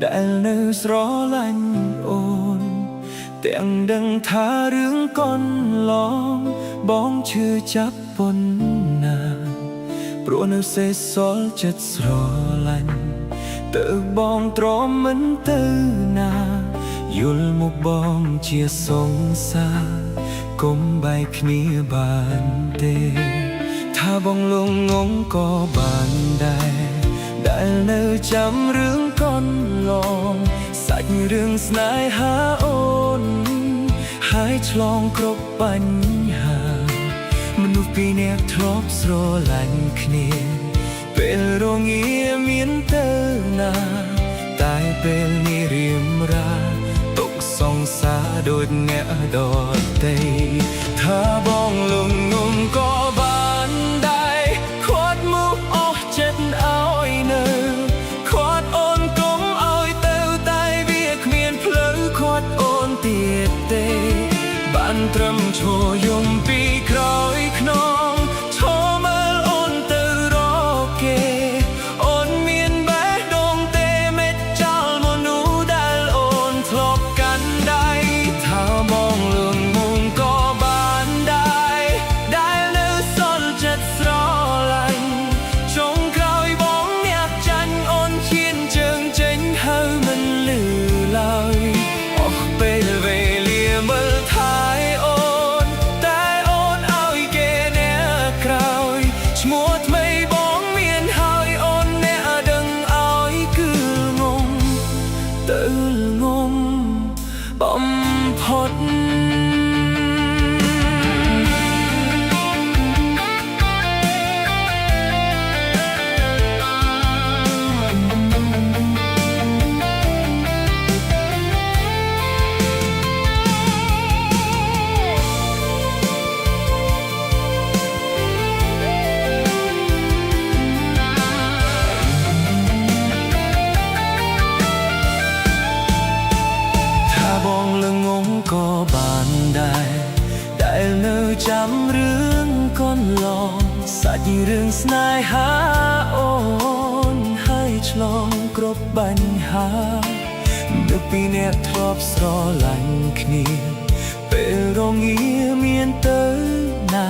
ដែលនៅស្រឡាញ់អូនទាំងដឹងថារឿងកូនឡងបងឈឺចាប់ប៉ុណ្ណាព្រោះនៅសេសសល់ចិត្តស្រឡាញ់តើបងទ្រាំមិនទៅណាយល់មកបងជាសង្សារកុំបែកគ្នាបានទេថាបងលងងងក៏បានដែរដែលនៅចាំរឿងកូនឡងសាច់រឿងស្នេហាអូនហើយឆ្លងគ្រប់បញ្ហាមនុស្សពីរនាក់ធ្លាប់ស្រឡាញ់គ្នាពេលរងាមានទៅណាតែពេលនេះរៀមរាទុកសង្សារដូចអ្នកដទៃថាបងលងងងក៏បានដែរខាត់មកអស់ចិត្តឲ្យនៅខាត់អូនកុំឲ្យទៅតែវាគ្មានផ្លូវខាត់អូនទៀតទេបានត្រឹមឈរយំពីក្រោយខ្នងឈរមើលអូនទៅរកគេអូនមានបេះដូងទេមេតចោលមនុស្សដែលអូនធ្លាប់កាន់ដៃថាបងលងងងក៏បានដែរដែលនៅសល់ចិត្តស្រឡាញ់ចុងក្រោយបងអ្នកចាញ់អូនឈានជើងចេញហើយមិនលឺឡើយអស់ពេលវេលាមើលថែអូនតែអូនឲ្យគេអ្នកក្រោយឈ្មោះថ្មីបងមានហើយអូនអ្នកដឹងឲ្យគឺងងទៅងងបំផុតបងលងងក៏បានដែរដែលនៅចាំរឿងកូនឡងសាច់រឿងស្នេហាអូនហើយឆ្លងគ្រប់បញ្ហានៅពីអ្នកធ្លាប់ស្រឡាញ់គ្នាពេលរងាមានទៅណា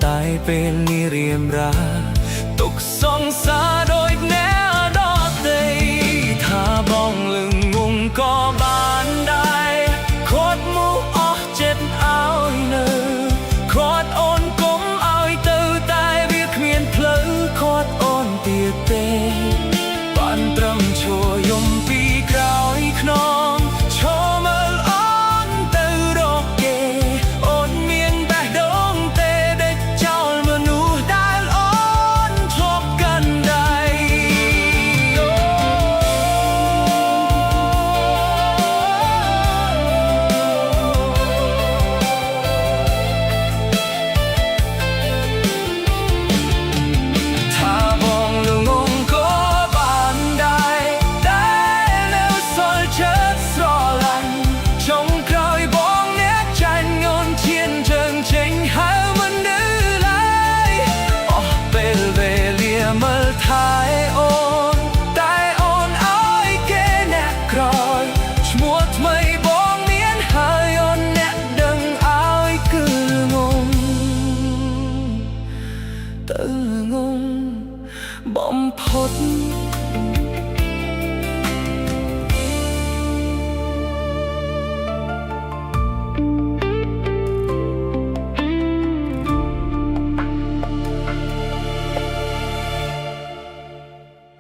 តែពេលនេះរៀមរាទុកសង្សារ